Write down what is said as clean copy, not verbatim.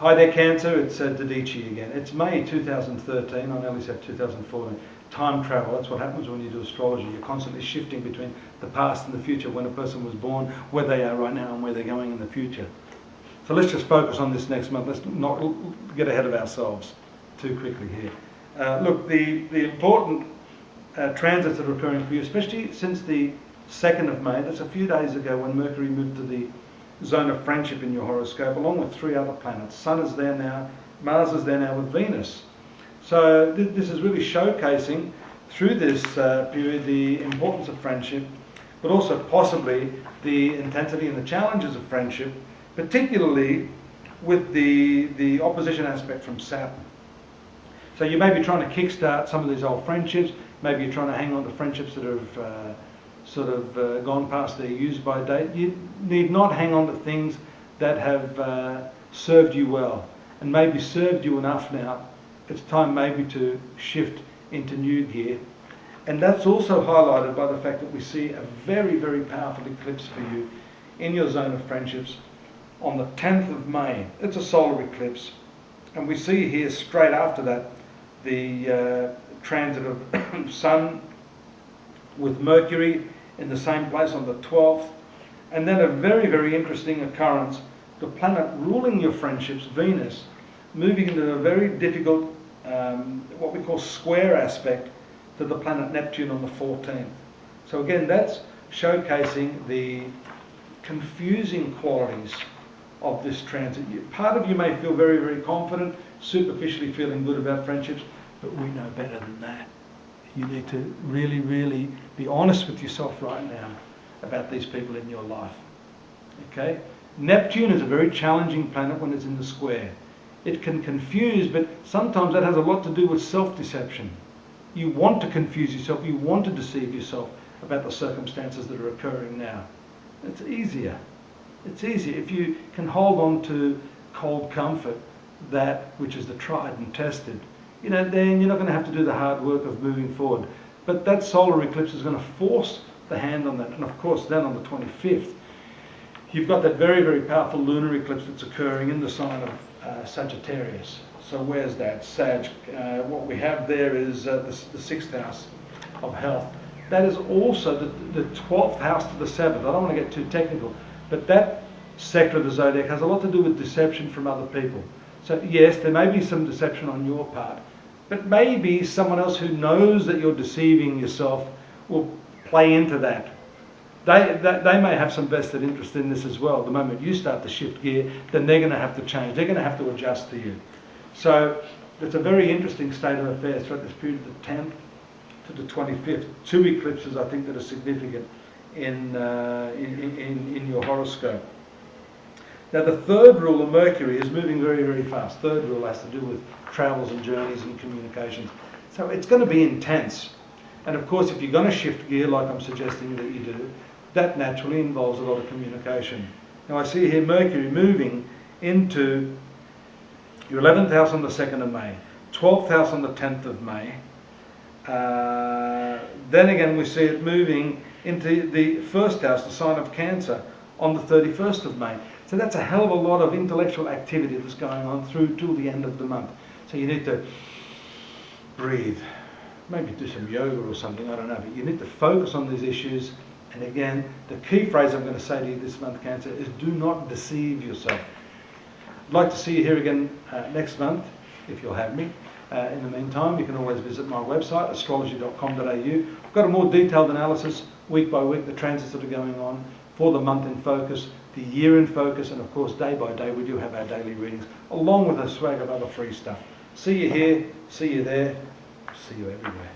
Hi there, Cancer. It's Dadhichi again. It's May 2013. I nearly said 2014. Time travel. That's what happens when you do astrology. You're constantly shifting between the past and the future, when a person was born, where they are right now, and where they're going in the future. So let's just focus on this next month. Let's not get ahead of ourselves too quickly here. Look, the important transits that are occurring for you, especially since the 2nd of May, that's a few days ago when Mercury moved to the zone of friendship in your horoscope, along with 3 other planets. Sun is there now, Mars is there now with Venus. So this is really showcasing through this period the importance of friendship, but also possibly the intensity and the challenges of friendship, particularly with the opposition aspect from Saturn. So you may be trying to kickstart some of these old friendships. Maybe you're trying to hang on to friendships that have gone past their use-by date. You need not hang on to things that have served you well and maybe served you enough now. It's time maybe to shift into new gear. And that's also highlighted by the fact that we see a very, very powerful eclipse for you in your zone of friendships on the 10th of May. It's a solar eclipse. And we see here straight after that the transit of Sun with Mercury in the same place on the 12th, and then a very, very interesting occurrence, the planet ruling your friendships, Venus, moving into a very difficult, what we call square aspect to the planet Neptune on the 14th. So again, that's showcasing the confusing qualities of this transit. Part of you may feel very, very confident, superficially feeling good about friendships, but we know better than that. You need to really, really be honest with yourself right now about these people in your life. Okay? Neptune is a very challenging planet when it's in the square. It can confuse, but sometimes that has a lot to do with self-deception. You want to confuse yourself, you want to deceive yourself about the circumstances that are occurring now. It's easier. It's easier if you can hold on to cold comfort, that which is the tried and tested. Then you're not going to have to do the hard work of moving forward. But that solar eclipse is going to force the hand on that. And of course, then on the 25th, you've got that very, very powerful lunar eclipse that's occurring in the sign of Sagittarius. So where's that? Sag. What we have there is the 6th house of health. That is also the 12th house to the 7th. I don't want to get too technical, but that sector of the zodiac has a lot to do with deception from other people. So yes, there may be some deception on your part, but maybe someone else who knows that you're deceiving yourself will play into that. They may have some vested interest in this as well. The moment you start to shift gear, then they're going to have to change. They're going to have to adjust to you. So it's a very interesting state of affairs throughout this period, the 10th to the 25th. 2 eclipses, I think, that are significant in your horoscope. Now the 3rd rule of Mercury is moving very, very fast. 3rd rule has to do with travels and journeys and communications. So it's going to be intense. And of course, if you're going to shift gear, like I'm suggesting that you do, that naturally involves a lot of communication. Now I see here Mercury moving into your 11th house on the 2nd of May, 12th house on the 10th of May. Then again we see it moving into the 1st house, the sign of Cancer, on the 31st of May. So that's a hell of a lot of intellectual activity that's going on through till the end of the month. So you need to breathe, maybe do some yoga or something, I don't know, but you need to focus on these issues. And again, the key phrase I'm going to say to you this month, Cancer, is do not deceive yourself. I'd like to see you here again next month, if you'll have me. In the meantime, you can always visit my website, astrology.com.au. I've got a more detailed analysis, week by week, the transits that are going on, for the month in focus, the year in focus, and of course day by day we do have our daily readings, along with a swag of other free stuff. See you here, see you there, see you everywhere.